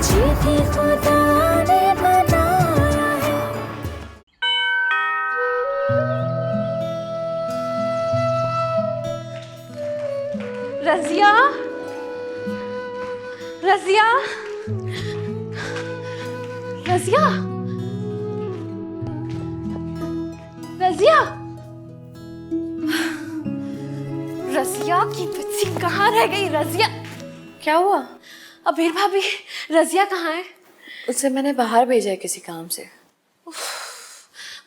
भी खुदा ने बनाया है। रज़िया, रज़िया, रज़िया, रज़िया, रज़िया की बच्ची कहाँ रह गई? रज़िया, क्या हुआ? अबीर भाभी, रज़िया कहाँ है? उससे मैंने बाहर भेजा है किसी काम से।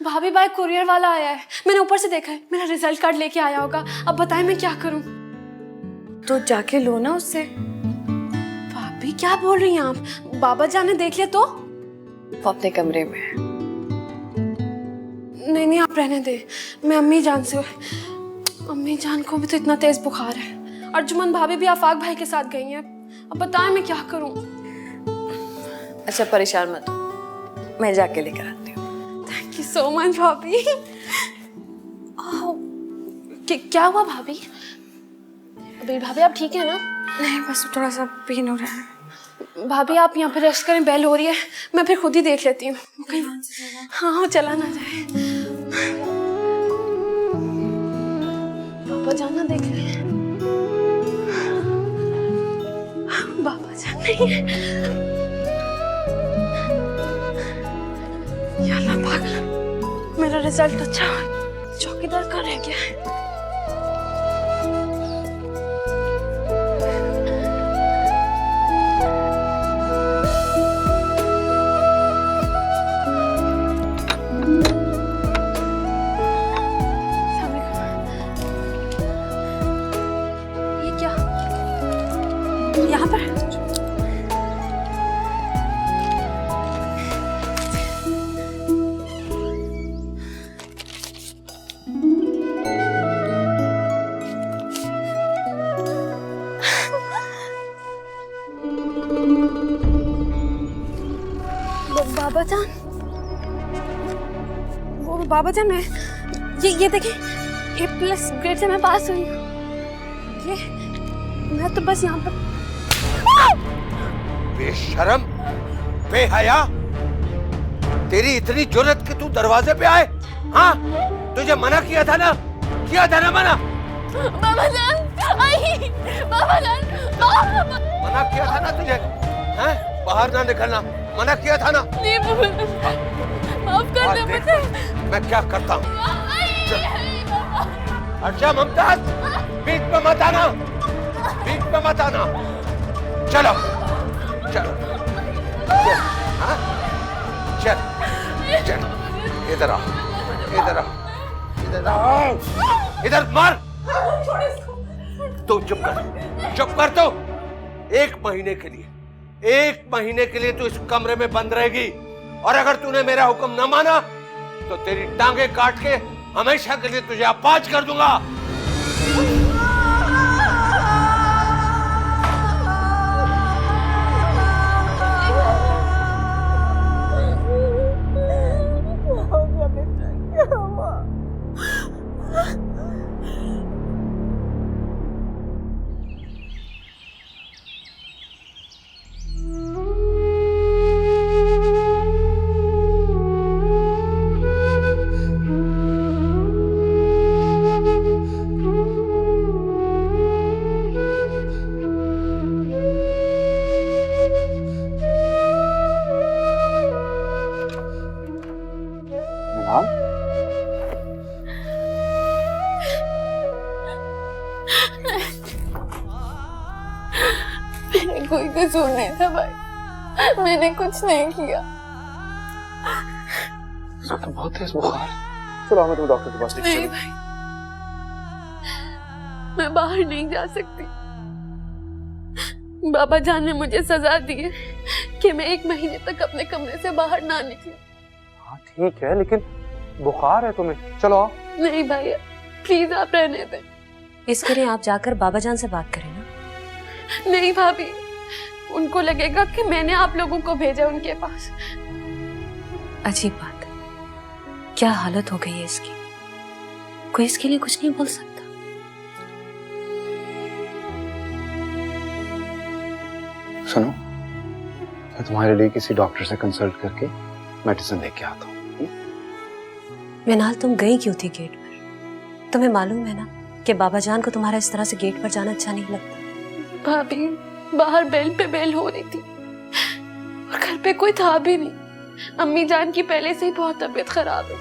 भाभी, बाय कुरियर वाला आया है, मैंने ऊपर से देखा है। मेरा रिजल्ट कार्ड लेके आया होगा। अब बताएं मैं क्या करूं? तो जाके लो ना उससे। भाभी क्या बोल रही हैं आप? बाबा जान ने देख लिया तो? वो अपने कमरे में है। नहीं नहीं, आप रहने दे। मैं अम्मी जान से, अम्मी जान को भी तो इतना तेज बुखार है। अर्जुमन भाभी भी आफाक भाई के साथ गई हैं। अब बताएं मैं क्या करूं? अच्छा परेशान मत हो, मैं जाके लेकर आती हूँ। थैंक यू सो मच भाभी। क्या हुआ भाभी? अबीर भाभी आप ठीक है ना? नहीं, बस थोड़ा सा पेन हो रहा है। भाभी आप यहाँ पे रेस्ट करें, बेल हो रही है, मैं फिर खुद ही देख लेती हूँ। हाँ हाँ, चला ना जाए। बाबा जान ना देख ले। बाबा जान नहीं है। या अल्लाह पाक, मेरा रिजल्ट अच्छा हो। चौकीदार कहाँ रह गया है? ये क्या यहाँ पर? बाबा जान, वो बाबा जान, मैं ये देखें, A+ ग्रेड से मैं पास हुई हूँ। ये मैं तो बस यहाँ पर। बेशरम, बेहया, तेरी इतनी जुर्रत कि तू दरवाजे पे आए? हाँ, तुझे मना किया था ना मना? बाबा जान, आई, बाबा जान, मना किया था ना तुझे? हैं? बाहर ना निकलना, मना किया था ना? नहीं माफ कर दो मुझे। मैं क्या करता हूँ? अच्छा मुमताज, बीच में मत आना, बीच में मत आना। चलो चलो, हाँ? चल चल, इधर आ, इधर आ, इधर आ, इधर मार। तू चुप कर तो। 1 महीने के लिए तू इस कमरे में बंद रहेगी, और अगर तूने मेरा हुक्म न माना तो तेरी टांगे काट के हमेशा के लिए तुझे अपाज कर दूंगा। मेरे कोई कसूर नहीं था भाई, मैंने कुछ नहीं किया। इसका तो बहुत तेज बुखार। चलो मैं तुम्हें डॉक्टर के पास लेके नहीं भाई, मैं बाहर नहीं जा सकती। बाबा जान ने मुझे सजा दी है कि मैं 1 महीने तक अपने कमरे से बाहर ना निकलूं। हाँ ठीक है, लेकिन बुखार है तुम्हें। चलो आओ। नहीं भैया, प्लीज आप रहने दें। इसके लिए आप जाकर बाबा जान से बात करें ना। नहीं भाभी, उनको लगेगा कि मैंने आप लोगों को भेजा उनके पास। अजीब बात, क्या हालत हो गई है इसकी, कोई इसके लिए कुछ नहीं बोल सकता। सुनो, मैं तुम्हारे लिए किसी डॉक्टर से कंसल्ट करके मेडिसिन लेके आता हूँ। मिनाल, तुम गई क्यों थी गेट पर? तुम्हें मालूम है ना कि बाबा जान को तुम्हारा इस तरह से गेट पर जाना अच्छा नहीं लगता। भाभी, बाहर बेल पे बेल हो रही थी और घर पे कोई था भी नहीं। अम्मी जान की पहले से ही बहुत तबीयत खराब है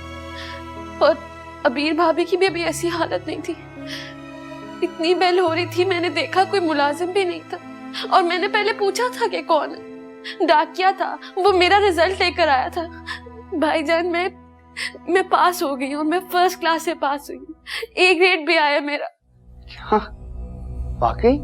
और अबीर भाभी की भी अभी ऐसी हालत नहीं थी। इतनी बेल हो रही थी, मैंने देखा कोई मुलाजिम भी नहीं था और मैंने पहले पूछा था कि कौन है। डाकिया था, वो मेरा रिजल्ट लेकर आया था। भाईजान, मैं पास हो गई हूँ, मैं फर्स्ट क्लास से पास हुई हूँ, A ग्रेड भी आया मेरा। हाँ, वाकई?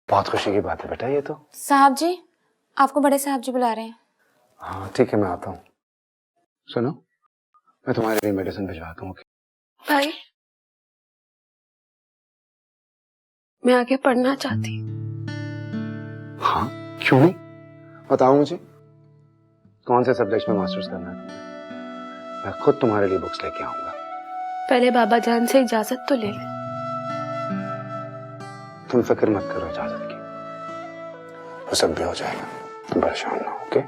बहुत खुशी की बात है बेटा ये तो। साहब जी, आपको बड़े साहब जी बुला रहे हैं। हाँ ठीक है, मैं आता हूँ। सुनो, मैं तुम्हारे लिए मेडिसिन भिजवाता हूँ। भाई, मैं आगे पढ़ना चाहती हूँ। हाँ, क्यों नहीं? बताओ मुझे, कौन से सब्जेक्ट में मास्टर्स करना है? मैं खुद तुम्हारे लिए बुक्स लेके आऊंगा। पहले बाबा जान से इजाजत तो ले ले। तुम फिक्र मत करो इजाजत की, वो सब भी हो जाएगा, तुम परेशान ना हो। ओके?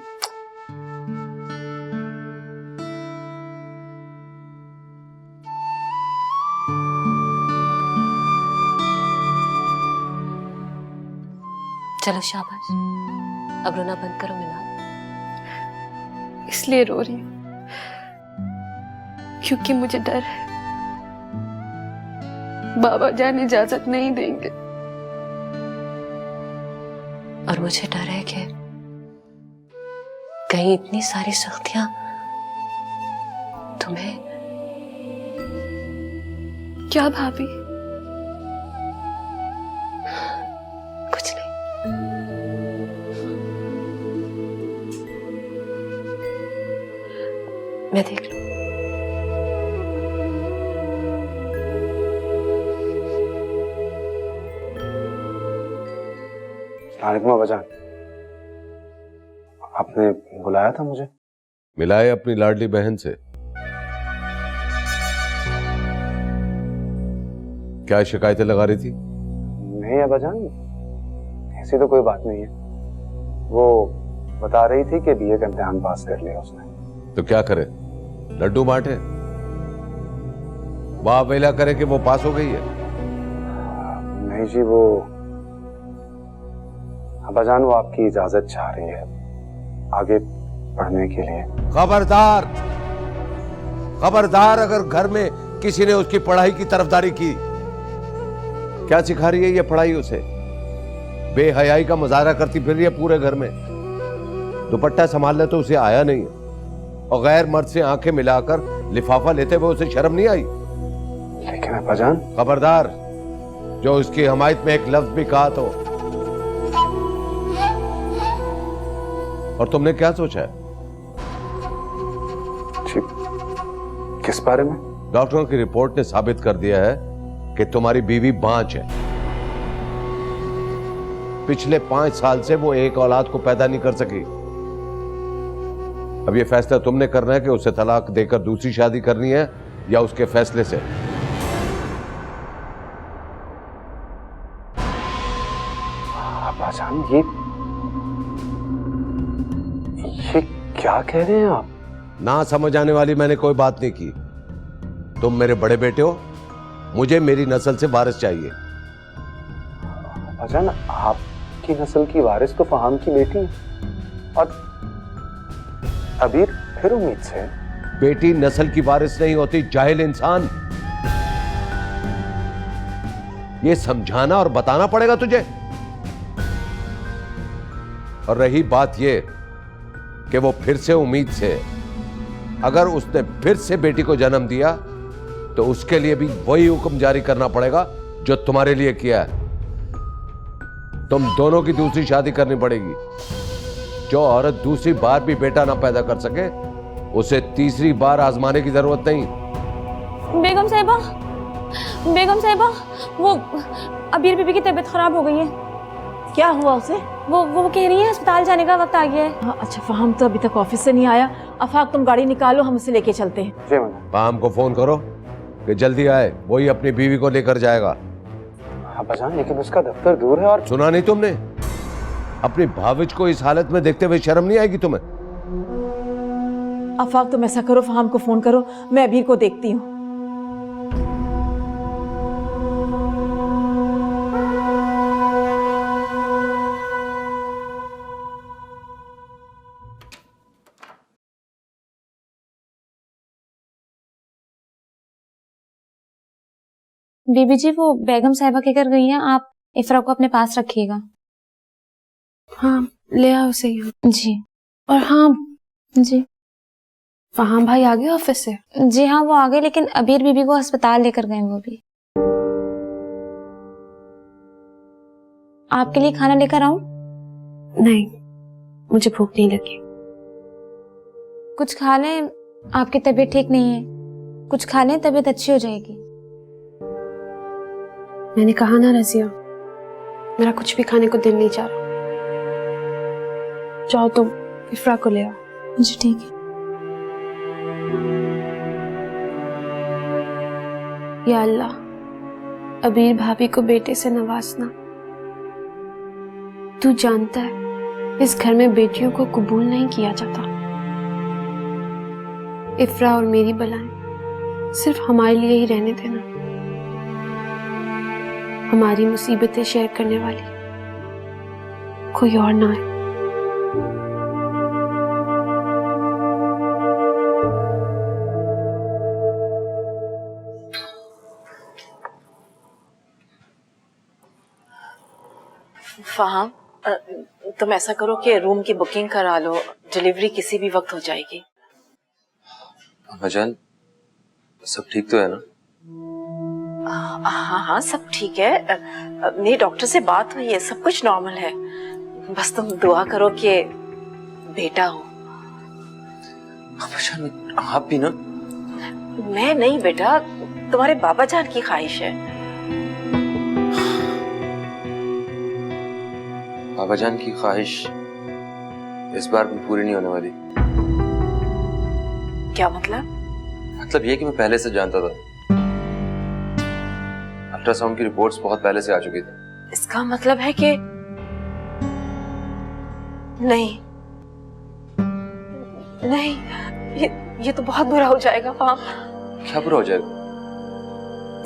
चलो शाबाश, अब रोना बंद करो मिनाल। इसलिए रो रही हूँ क्योंकि मुझे डर है बाबा जान इजाजत नहीं देंगे। और मुझे डर है कि कहीं इतनी सारी सख्तियां तुम्हें। क्या भाभी? कुछ नहीं। मैं देख लूं। वालेकुम बाबा जान, आपने बुलाया था मुझे? मिलाए अपनी लाडली बहन से। क्या शिकायतें लगा रही थी? नहीं बाबा जान, ऐसी तो कोई बात नहीं है। वो बता रही थी कि बीए का इम्तिहान पास कर लिया उसने। तो क्या करे, लड्डू बांटे, वाह वेला करे कि वो पास हो गई है? नहीं जी, वो अब्बाजान वो आपकी इजाजत चाह रही है आगे पढ़ने के लिए। खबरदार, खबरदार, अगर घर में किसी ने उसकी पढ़ाई की तरफदारी की। क्या सिखा रही है ये पढ़ाई उसे? बेहयाई का मुजाहरा करती फिर रही है पूरे घर में। दुपट्टा संभालने तो उसे आया नहीं है और गैर मर्द से आंखें मिलाकर लिफाफा लेते हुए उसे शर्म नहीं आई। लेकिन अब्बाजान। खबरदार, जो उसकी हमायत में एक लफ्ज भी कहा तो। और तुमने क्या सोचा है? किस बारे में? डॉक्टरों की रिपोर्ट ने साबित कर दिया है कि तुम्हारी बीवी बांझ है। पिछले 5 साल से वो एक औलाद को पैदा नहीं कर सकी। अब ये फैसला तुमने करना है कि उसे तलाक देकर दूसरी शादी करनी है या उसके फैसले से। अब्बाजान, ये क्या कह रहे हैं आप? ना समझ आने वाली मैंने कोई बात नहीं की। तुम मेरे बड़े बेटे हो, मुझे मेरी नस्ल से वारिस चाहिए। अब्बाजान, आपकी नस्ल की वारिस तो फहाम की बेटी है और अबीर फिर उम्मीद से। बेटी नस्ल की वारिस नहीं होती, जाहिल इंसान। ये समझाना और बताना पड़ेगा तुझे। और रही बात ये कि वो फिर से उम्मीद से, अगर उसने फिर से बेटी को जन्म दिया तो उसके लिए भी वही हुक्म जारी करना पड़ेगा जो तुम्हारे लिए किया है। तुम दोनों की दूसरी शादी करनी पड़ेगी। जो औरत दूसरी बार भी बेटा ना पैदा कर सके उसे तीसरी बार आजमाने की जरूरत नहीं। बेगम साहिबा, बेगम साहिबा, वो अबीर बीबी की तबीयत खराब हो गई है। क्या हुआ उसे? वो कह रही है अस्पताल जाने का वक्त आ गया है। हाँ, अच्छा फहम तो अभी तक ऑफिस से नहीं आया। अफाक तुम गाड़ी निकालो, हम उसे लेके चलते हैं। जी मैडम। पाम को फोन करो कि जल्दी आए, वही अपनी बीवी को लेकर जाएगा। अब्बाजान लेकिन उसका दफ्तर दूर है और सुना नहीं तुमने? अपनी भाविज को इस हालत में देखते हुए शर्म नहीं आएगी तुम्हें? अफाक तुम ऐसा करो, फहम को फोन करो, मैं अबीर को देखती हूँ। बीबी जी, वो बेगम साहिबा के घर गई हैं, आप इफ्रा को अपने पास रखिएगा। हाँ, ले आओ उसे यहाँ। जी। और हाँ, जी। वहाँ भाई आ गए ऑफिस से? जी हाँ, वो आ गए, लेकिन अबीर बीबी को अस्पताल लेकर गए वो भी। आपके लिए खाना लेकर आऊं? नहीं, मुझे भूख नहीं लगी। कुछ खा लें, आपकी तबीयत ठीक नहीं है, कुछ खा लें, तबीयत अच्छी हो जाएगी। मैंने कहा ना रजिया, मेरा कुछ भी खाने को दिल नहीं चाह रहा। जाओ तुम इफ्रा को ले आओ। जी ठीक है। या अल्लाह, अबीर भाभी को बेटे से नवाजना। तू जानता है इस घर में बेटियों को कबूल नहीं किया जाता। इफ्रा और मेरी बलाएं सिर्फ हमारे लिए ही रहने देना। हमारी मुसीबतें शेयर करने वाली कोई और ना है। फहम, तुम ऐसा करो कि रूम की बुकिंग करा लो, डिलीवरी किसी भी वक्त हो जाएगी। अम्माजान, सब ठीक तो है ना? हाँ हाँ, सब ठीक है। मेरी डॉक्टर से बात हुई है, सब कुछ नॉर्मल है। बस तुम दुआ करो कि बेटा हो। अम्माजान, आप भी ना? मैं नहीं बेटा, तुम्हारे बाबा जान की ख्वाहिश है। बाबा जान की ख्वाहिश इस बार भी पूरी नहीं होने वाली। क्या मतलब? मतलब ये कि मैं पहले से जानता था। अल्ट्रासाउंड की रिपोर्ट्स बहुत पहले से आ चुकी थी। इसका मतलब है कि नहीं नहीं, ये तो बहुत बुरा हो जाएगा। हाँ, क्या बुरा हो जाएगा?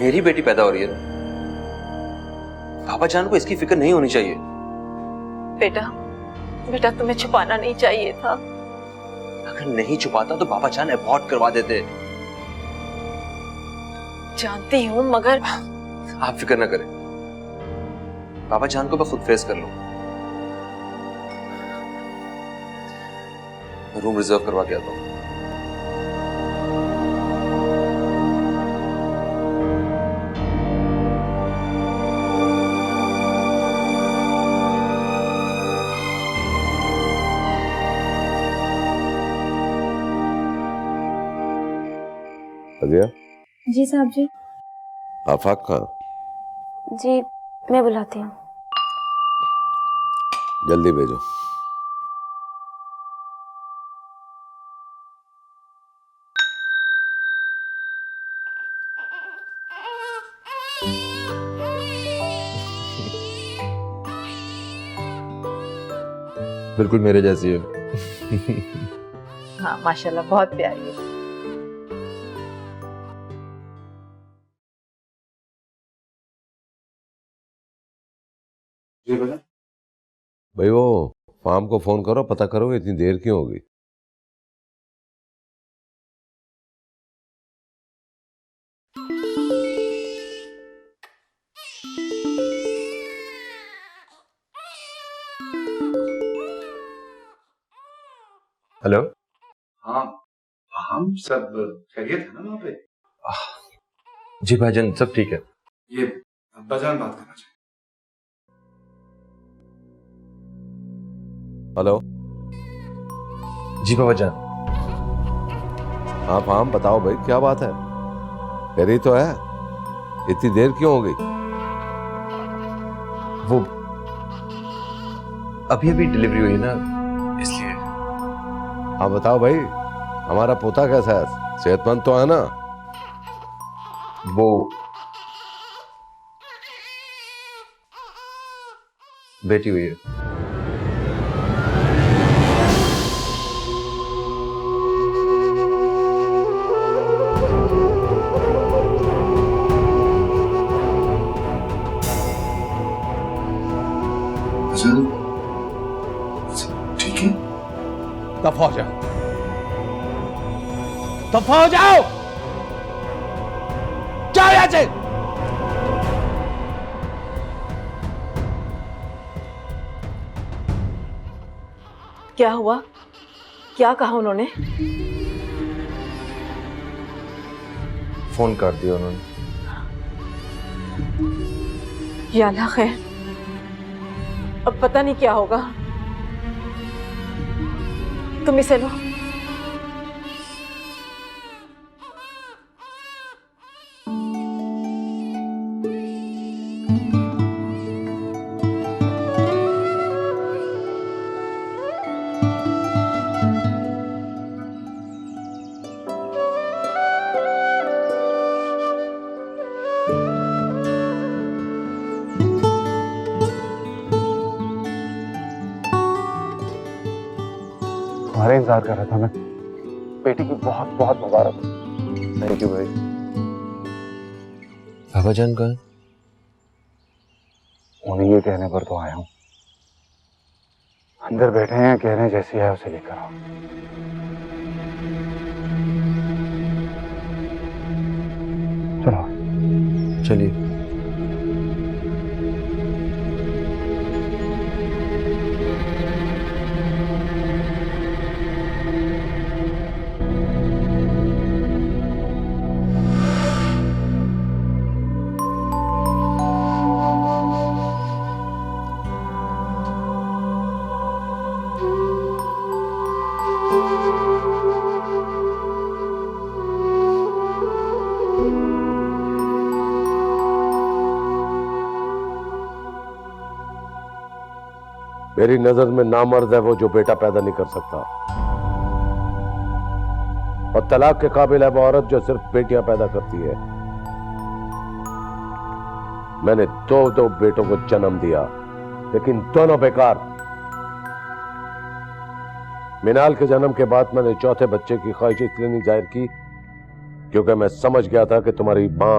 मेरी बेटी पैदा हो रही है ना। बाबा जान को इसकी फिक्र नहीं होनी चाहिए। बेटा तुम्हें छुपाना नहीं चाहिए था। अगर नहीं छुपाता तो बाबा जान अबॉर्ट करवा देते। जानती हूँ, मगर आप फिक्र ना करें, बाबा जान को मैं खुद फेस कर लूं। मैं रूम रिजर्व करवा के आता हूँ। जी साहब जी। आफाक कहाँ? जी, मैं बुलाती हूँ। जल्दी भेजो। बिल्कुल मेरे जैसी है। हाँ माशाल्लाह, बहुत प्यारी है। जी बेटा। भाई वो फार्म को फोन करो, पता करो इतनी देर क्यों होगी। हेलो। हाँ हम सब खैरियत है ना वहाँ पे? जी भाईजान, सब ठीक है। ये अब्बाजान बात करना चाहिए। हेलो। जी बाबा जान। हाँ फार्म, बताओ भाई क्या बात है? कह रही तो है। इतनी देर क्यों हो गई? वो अभी अभी डिलीवरी हुई ना, इसलिए। हाँ बताओ भाई, हमारा पोता कैसा है? सेहतमंद तो है ना? वो बेटी हुई है। ठीक है, दफा हो जाओ, दफा हो जाओ, जाओ यहां से। क्या हुआ? क्या कहा उन्होंने? फोन कर दिया उन्होंने। या अल्लाह खैर, अब पता नहीं क्या होगा। तुम इसे लो। तुम्हारा इंतजार कर रहा था मैं। बेटी की बहुत बहुत मुबारक। थैंक यू भाई। बाबा जान कहाँ है? उन्हें ये कहने पर तो आया हूँ। अंदर बैठे हैं, कह रहे हैं जैसी है उसे लेकर आओ। चलो चलिए। मेरी नजर में नामर्द है वो जो बेटा पैदा नहीं कर सकता, और तलाक के काबिल है वो औरत जो सिर्फ बेटियां पैदा करती है। मैंने दो बेटों को जन्म दिया, लेकिन दोनों बेकार। मिनाल के जन्म के बाद मैंने चौथे बच्चे की ख्वाहिश इसलिए नहीं जाहिर की क्योंकि मैं समझ गया था कि तुम्हारी मां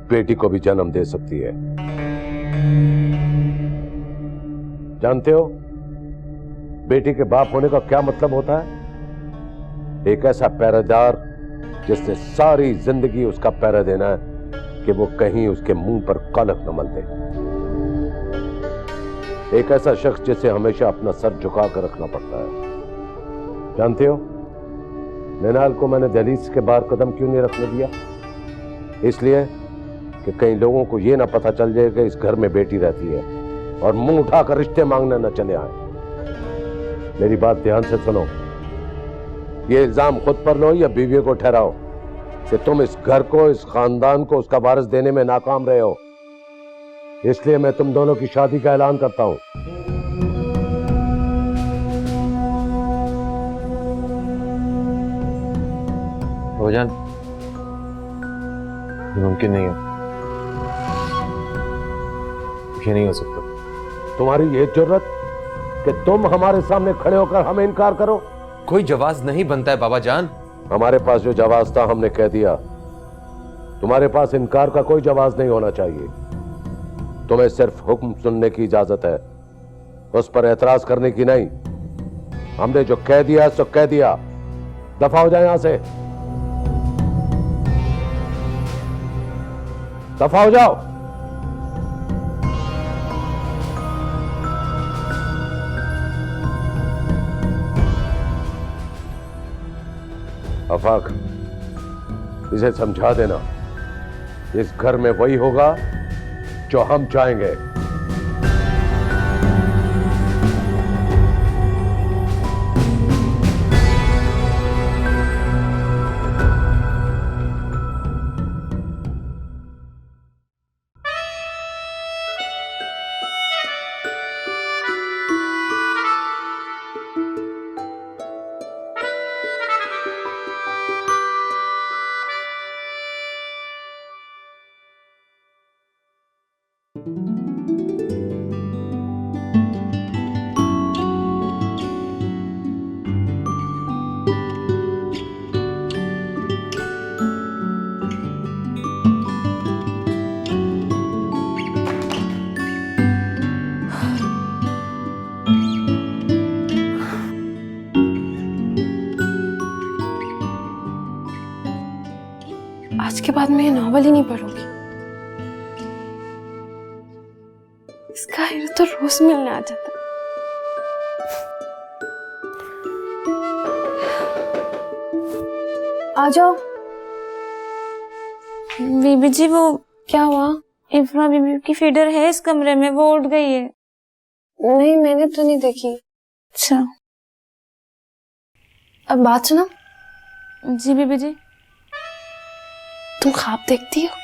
बेटी को भी जन्म दे सकती है। जानते हो बेटी के बाप होने का क्या मतलब होता है? एक ऐसा पहरेदार जिसने सारी जिंदगी उसका पहरा देना है कि वो कहीं उसके मुंह पर कलक न मल दे। एक ऐसा शख्स जिसे हमेशा अपना सर झुका कर रखना पड़ता है। जानते हो मिनाल को मैंने दहलीज के बाहर कदम क्यों नहीं रखने दिया? इसलिए कि कई लोगों को यह ना पता चल जाए कि इस घर में बेटी रहती है और मुंह उठाकर रिश्ते मांगने न चले आए। मेरी बात ध्यान से सुनो, ये इल्जाम खुद पर लो या बीवी को ठहराओ कि तुम इस घर को, इस खानदान को उसका वारिस देने में नाकाम रहे हो। इसलिए मैं तुम दोनों की शादी का ऐलान करता हूं। बाबाजान, ये मुमकिन नहीं है, ये नहीं हो सकता। तुम्हारी ये जुर्रत कि तुम हमारे सामने खड़े होकर हमें इनकार करो? कोई जवाब नहीं बनता है बाबा जान। हमारे पास जो जवाब था हमने कह दिया। तुम्हारे पास इनकार का कोई जवाब नहीं होना चाहिए। तुम्हें सिर्फ हुक्म सुनने की इजाजत है, उस पर एतराज करने की नहीं। हमने जो कह दिया सो कह दिया। दफा हो जाए यहां से, दफा हो जाओ। आफाक, इसे समझा देना, इस घर में वही होगा जो हम चाहेंगे। आज के बाद मैं ये नॉवल ही नहीं पढ़ूंगी। इसका हीरो तो रोज मिलने आ जाता। आ जाओ। बीबी जी वो क्या हुआ? इफ्रा बीबी की फीडर है इस कमरे में, वो उठ गई है। नहीं, मैंने तो नहीं देखी। अच्छा। अब बात सुनो। जी बीबी जी। तुम ख्वाब देखती हो?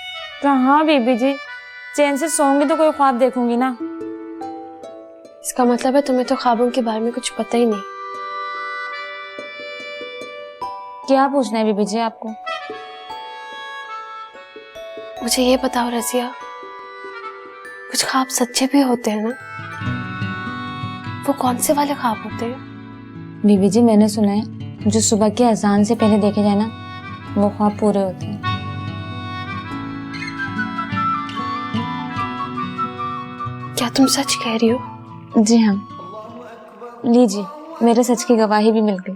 कहाँ बीबी जी, चैन से सोऊंगी तो कोई ख्वाब देखूंगी ना। इसका मतलब है तुम्हें तो ख्वाबों के बारे में कुछ पता ही नहीं। क्या पूछना है बीबी जी आपको? मुझे ये बताओ रजिया, कुछ ख्वाब सच्चे भी होते हैं ना? वो कौन से वाले ख्वाब होते हैं? बीबी जी मैंने सुना है जो सुबह के अजान से पहले देखे जाए ना, वो ख्वाब पूरे होते हैं। क्या तुम सच कह रही हो? जी हाँ, लीजिए मेरे सच की गवाही भी मिल गई।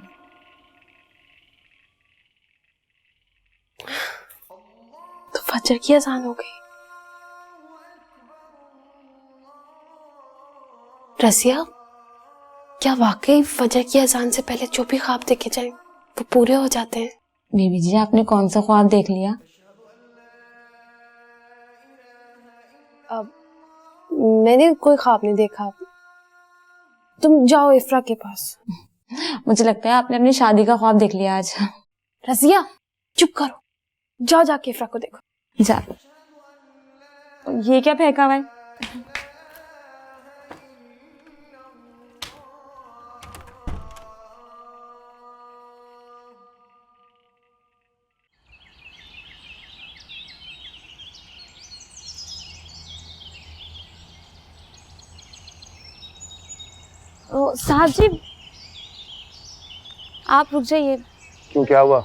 तो फजर की अजान हो गई। रसिया, क्या वाकई फजर की अजान से पहले जो भी ख्वाब देखे जाएं वो पूरे हो जाते हैं? बीबी जी आपने कौन सा ख्वाब देख लिया? अब मैंने कोई ख्वाब नहीं देखा। तुम जाओ इफ्रा के पास। मुझे लगता है आपने अपनी शादी का ख्वाब देख लिया आज। रजिया चुप करो, जाओ जाके इफ्रा को देखो। जा। ये क्या फेंका हुआ है? साहब जी आप रुक जाइए। क्यों, क्या हुआ?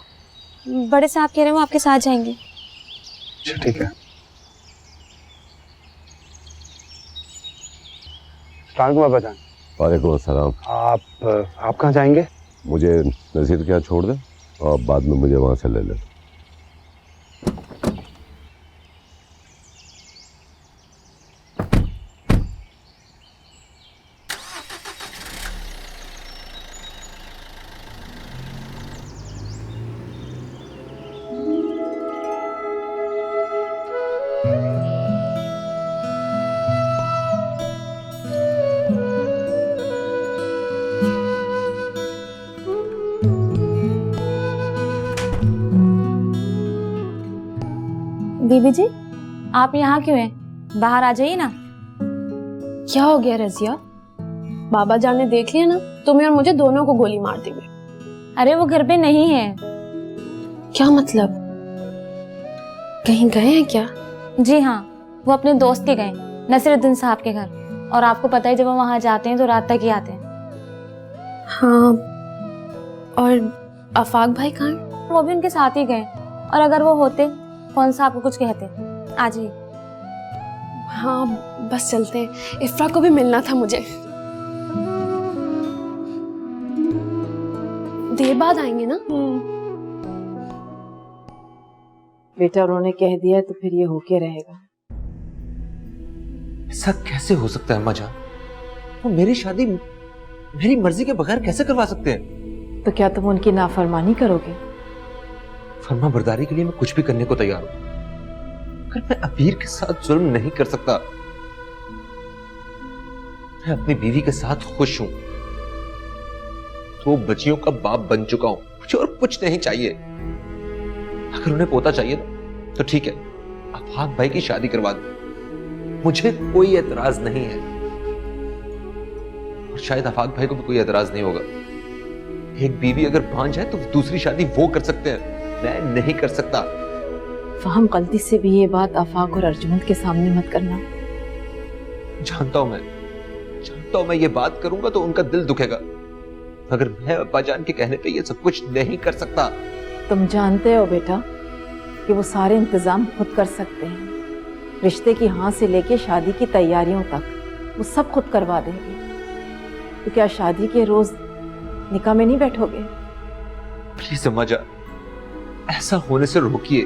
बड़े साहब कह रहे हैं वो आपके साथ जाएंगे। अच्छा ठीक है। अस्सलाम वालेकुम बाबा जान। वालेकुम अस्सलाम। आप कहाँ जाएंगे? मुझे नज़ीर के यहाँ छोड़ दे और बाद में मुझे वहाँ से ले ले। बीबी जी आप यहाँ क्यों हैं? बाहर आ जाइए ना। क्या हो गया रजिया? बाबा जान ने देख लिया ना, तुम्हें और मुझे दोनों को गोली मार दी। अरे वो घर पे नहीं है। क्या मतलब? कहीं गए हैं क्या? जी हाँ, वो अपने दोस्त के गए, नसीरुद्दीन साहब के घर। और आपको पता है जब वो वहाँ जाते हैं तो रात तक ही आते हैं। हाँ, और आफाक भाई कहाँ हैं? वो भी उनके साथ ही गए। और अगर वो होते कौन सा आपको कुछ कहते? आ जाइए। हाँ बस चलते हैं, इफ्रा को भी मिलना था मुझे। देर बाद आएंगे ना? बेटा उन्होंने कह दिया तो फिर ये होके रहेगा। ऐसा कैसे हो सकता है अम्मा जान? वो मेरी शादी मेरी मर्जी के बगैर कैसे करवा सकते हैं? तो क्या तुम उनकी नाफरमानी करोगे? फर्मा बरदारी के लिए मैं कुछ भी करने को तैयार हूं, पर मैं अबीर के साथ जुल्म नहीं कर सकता। मैं अपनी बीवी के साथ खुश हूं, 2 बच्चियों का बाप बन चुका हूं, मुझे और कुछ नहीं चाहिए। अगर उन्हें पोता चाहिए ना तो ठीक है, आफाक भाई की शादी करवा दो, मुझे कोई एतराज नहीं है। और शायद आफाक भाई को भी कोई एतराज नहीं होगा। एक बीवी अगर भांज जाए तो दूसरी शादी वो कर सकते हैं, मैं नहीं कर सकता। फहम गलती से भी ये बात आफाक और अर्जुमंद के सामने मत करना। जानता हूं मैं ये बात करूंगा तो उनका दिल दुखेगा, मगर मैं अब्बा जान के कहने पे ये सब कुछ नहीं कर सकता। तुम जानते हो बेटा कि वो सारे इंतजाम खुद कर सकते हैं। रिश्ते की हाँ से लेके शादी की तैयारियों तक वो सब खुद करवा देंगे। तो क्या शादी के रोज निकाह में नहीं बैठोगे? प्लीज अम्मा जान, ऐसा होने से रोकिए।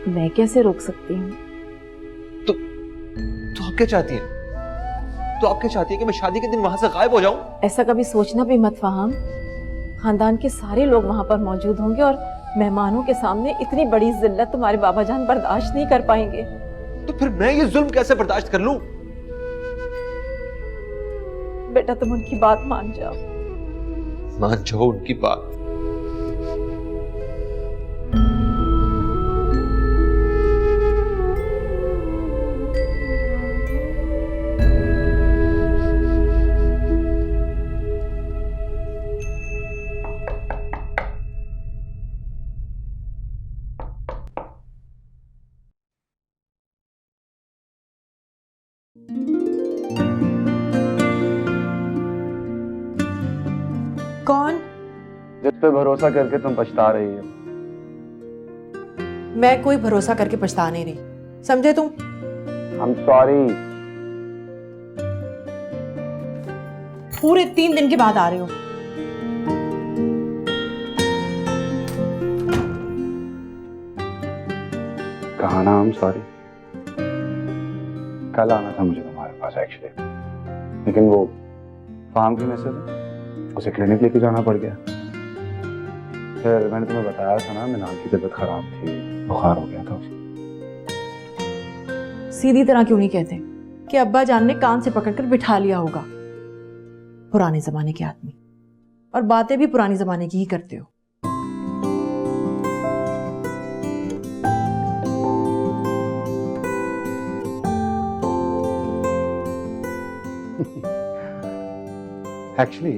मैं कैसे रोक सकती हूँ? तो आप क्या चाहती हैं? तो आप क्या चाहती हैं कि मैं शादी के दिन वहां से गायब हो जाऊं? ऐसा कभी सोचना भी मत फहाम। खानदान के सारे लोग वहां पर मौजूद होंगे और मेहमानों के सामने इतनी बड़ी जिल्लत तुम्हारे बाबा जान बर्दाश्त नहीं कर पाएंगे। तो फिर मैं ये जुल्म कैसे बर्दाश्त कर लूं? बेटा तुम उनकी बात मान जाओ। मान जाओ उनकी बात? कौन? जिस पे भरोसा करके तुम पछता रही हो। मैं कोई भरोसा करके पछता नहीं रही, समझे तुम? I'm sorry। पूरे 3 दिन के बाद आ रहे हो। कहा ना I'm sorry। कल आना था मुझे तुम्हारे पास एक्चुअली, लेकिन वो फार्म की मैसेज उसे क्लिनिक लेके जाना पड़ गया। फिर मैंने तुम्हें बताया था ना, मिनाल की तबीयत खराब थी, बुखार हो गया था उसे। सीधी तरह क्यों नहीं कहते कि अब्बा जान ने कान से पकड़कर बिठा लिया होगा? पुराने जमाने के आदमी, और बातें भी पुराने जमाने की ही करते हो। एक्चुअली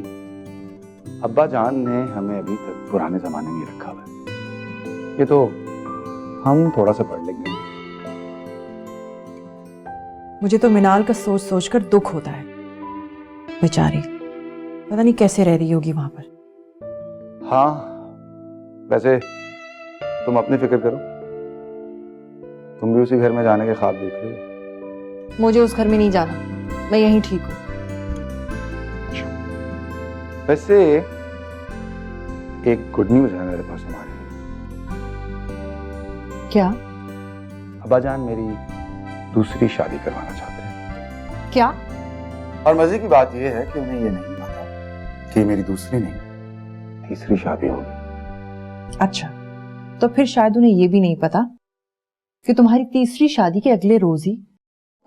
अब्बा जान ने हमें अभी तक पुराने जमाने में रखा हुआ है। ये तो हम थोड़ा सा पढ़ लेंगे। मुझे तो मिनाल का सोच सोच कर दुख होता है। बेचारी पता नहीं कैसे रह रही होगी वहां पर। हाँ, वैसे तुम अपनी फिक्र करो, तुम भी उसी घर में जाने के ख्वाब देख रही हो। मुझे उस घर में नहीं जाना, मैं यहीं ठीक हूँ। वैसे एक गुड न्यूज है मेरे पास तुम्हारे लिए। क्या? अब्बा जान मेरी दूसरी शादी करवाना चाहते हैं। क्या? और मजे की बात यह है कि उन्हें ये नहीं पता कि मेरी दूसरी नहीं, तीसरी शादी होगी। अच्छा, तो फिर शायद उन्हें ये भी नहीं पता कि तुम्हारी तीसरी शादी के अगले रोज ही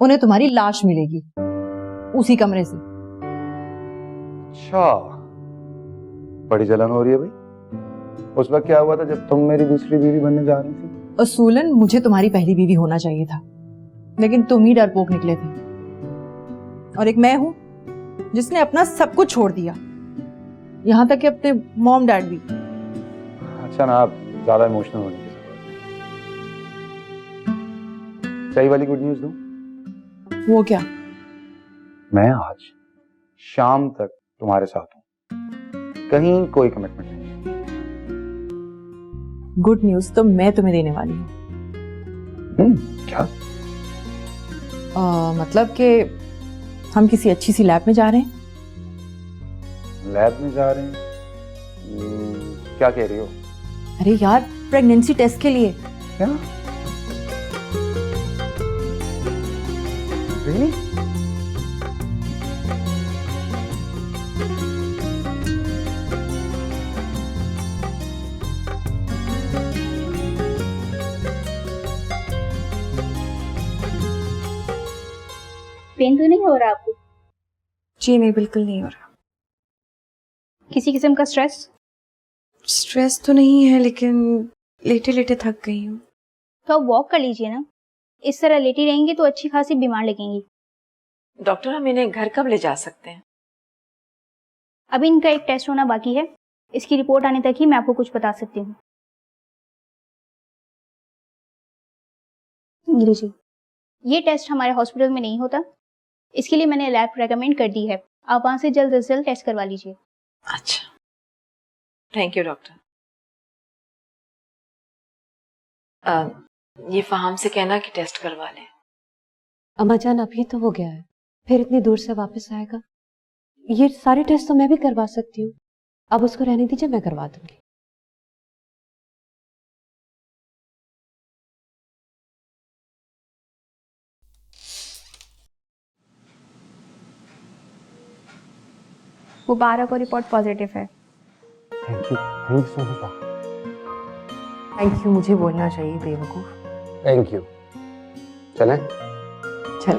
उन्हें तुम्हारी लाश मिलेगी उसी कमरे से। अच्छा, बड़ी जलन हो रही है भाई। उस वक्त क्या हुआ था जब तुम मेरी दूसरी बीवी बनने जा रही थी? असूलन मुझे तुम्हारी पहली बीवी होना चाहिए था, लेकिन तुम ही डरपोक निकले थे। और एक मैं हूं जिसने अपना सब कुछ छोड़ दिया, यहां तक कि अपने मॉम डैड भी। अच्छा ना, आप ज्यादा इमोशनल होने की जरूरत नहीं। सही वाली गुड न्यूज दूं? वो क्या? मैं आज शाम तक तुम्हारे साथ हूं, कहीं कोई कमिटमेंट नहीं। गुड न्यूज तो मैं तुम्हें देने वाली हूँ। क्या? मतलब कि हम किसी अच्छी सी लैब में जा रहे हैं। लैब में जा रहे हैं? क्या कह रही हो? अरे यार, प्रेगनेंसी टेस्ट के लिए। क्या? Really? पेन तो नहीं हो रहा आपको? जी नहीं, बिल्कुल नहीं हो रहा। किसी किस्म का स्ट्रेस? स्ट्रेस तो नहीं है, लेकिन लेटे लेटे थक गई हूँ। तो आप वॉक कर लीजिए ना, इस तरह लेटी रहेंगी तो अच्छी खासी बीमार लगेंगी। डॉक्टर, हम इन्हें घर कब ले जा सकते हैं? अभी इनका एक टेस्ट होना बाकी है, इसकी रिपोर्ट आने तक ही मैं आपको कुछ बता सकती हूँ। लीजिए, ये टेस्ट हमारे हॉस्पिटल में नहीं होता, इसके लिए मैंने लैब रेकमेंड कर दी है। आप वहाँ से जल्द से जल्द टेस्ट करवा लीजिए। अच्छा, थैंक यू डॉक्टर। ये फहाम से कहना कि टेस्ट करवा लें। अम्मा जान अभी तो वो गया है, फिर इतनी दूर से वापस आएगा। ये सारे टेस्ट तो मैं भी करवा सकती हूँ, अब उसको रहने दीजिए, मैं करवा दूंगी। वो 12 को रिपोर्ट पॉजिटिव है। Thank you so much. Thank you मुझे बोलना चाहिए बेवकूफ। Thank you. चलें? चल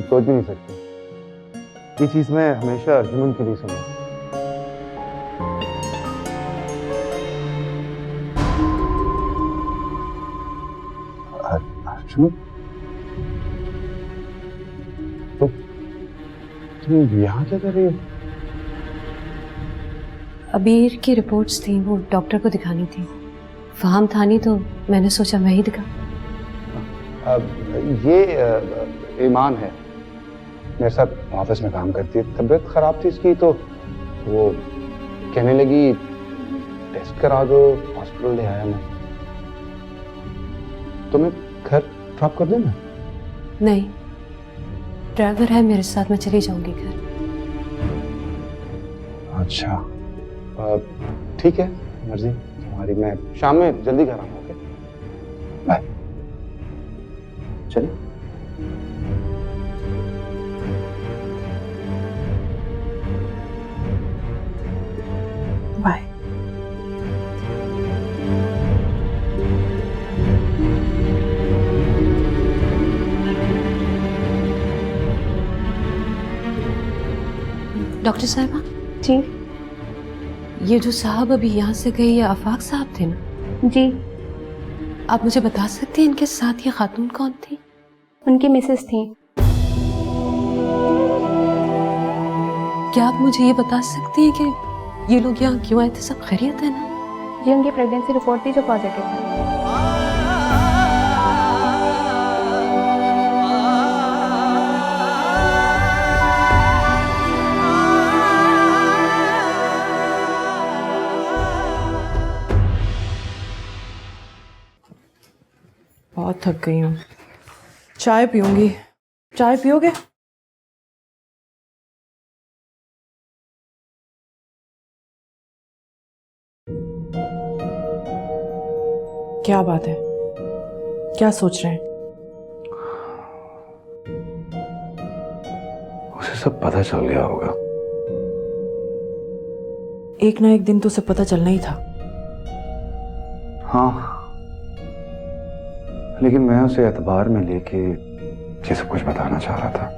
सोच भी नहीं सकते, ये चीज मैं हमेशा अर्जुमन के लिए सुना। अर्जुमन, तो तुम यहाँ क्या कर रही हो? अबीर की रिपोर्ट्स थी, वो डॉक्टर को दिखानी थी। फहाम था नहीं तो मैंने सोचा मैं ही दिखा। ये ईमान है, मेरे साथ ऑफिस में काम करती है। तबीयत खराब थी इसकी तो वो कहने लगी टेस्ट करा दो, हॉस्पिटल ले आया मैं। तुम्हें घर ड्रॉप कर देना? नहीं, ड्राइवर है मेरे साथ, मैं चली जाऊंगी घर। अच्छा ठीक है, मर्जी तुम्हारी। मैं शाम में जल्दी घर आऊंगा। Okay bye. चलिए। बाय। डॉक्टर साहिबा जी। ये जो साहब अभी यहाँ से गए, ये आफाक साहब थे ना? जी। आप मुझे बता सकते हैं इनके साथ ये खातून कौन थी? उनकी मिसेस थी। क्या आप मुझे ये बता सकती हैं कि ये लोग यहाँ क्यों आए थे? सब खैरियत है ना? जी, उनकी प्रेगनेंसी रिपोर्ट थी जो पॉजिटिव है। बहुत थक गई हूँ, चाय पीऊंगी। चाय पियोगे? क्या बात है, क्या सोच रहे हैं? उसे सब पता चल गया होगा। एक ना एक दिन तो उसे पता चलना ही था। हाँ, लेकिन मैं उसे एतबार में लेके ये सब कुछ बताना चाह रहा था।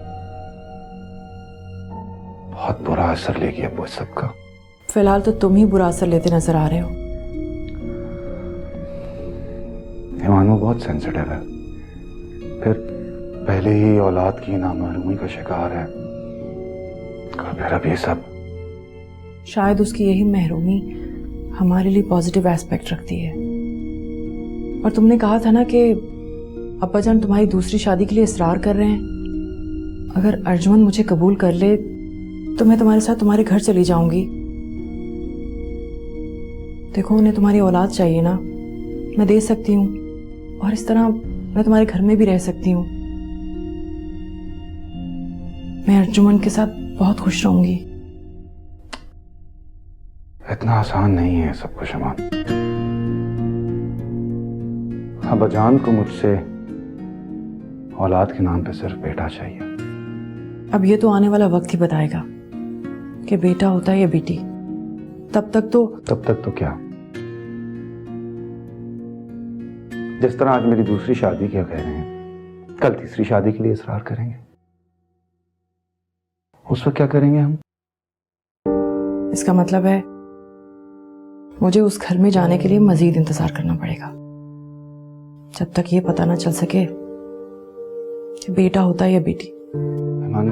बहुत बुरा असर ले गया वो सबका। फिलहाल तो तुम ही बुरा असर लेते नजर आ रहे हो। ईमान बहुत सेंसिटिव है, फिर पहले ही औलाद की नामहरूमी का शिकार है, और फिर अब ये सब। शायद उसकी यही महरूमी हमारे लिए पॉजिटिव एस्पेक्ट रखती है। और तुमने कहा था ना कि अब्बाजान तुम्हारी दूसरी शादी के लिए इसरार कर रहे हैं। अगर अर्जुमन मुझे कबूल कर ले तो मैं तुम्हारे साथ तुम्हारे घर चली जाऊंगी। देखो, उन्हें तुम्हारी औलाद चाहिए ना, मैं दे सकती हूँ, और इस तरह मैं तुम्हारे घर में भी रह सकती हूँ। मैं अर्जुमन के साथ बहुत खुश रहूंगी। इतना आसान नहीं है सब कुछ अमान। अब्बाजान को मुझसे औलाद के नाम पे सिर्फ बेटा चाहिए। अब ये तो आने वाला वक्त ही बताएगा कि बेटा होता है या बेटी। तब तक तो क्या? जिस तरह आज मेरी दूसरी शादी क्या कह रहे हैं, कल तीसरी शादी के लिए इसरार करेंगे। उस वक्त क्या करेंगे हम? इसका मतलब है मुझे उस घर में जाने के लिए मजीद इंतजार करना पड़ेगा, जब तक ये पता ना चल सके कि बेटा होता है या बेटी। ईमान,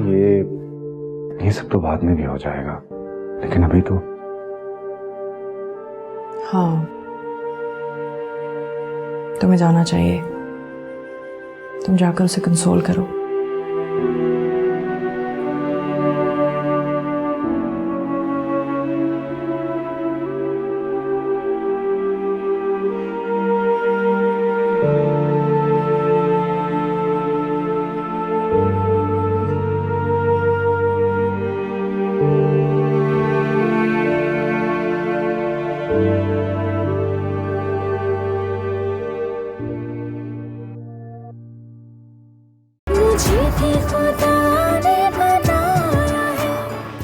ये सब तो बाद में भी हो जाएगा, लेकिन अभी तो। हाँ, तुम्हें जाना चाहिए। तुम जाकर उसे कंसोल करो।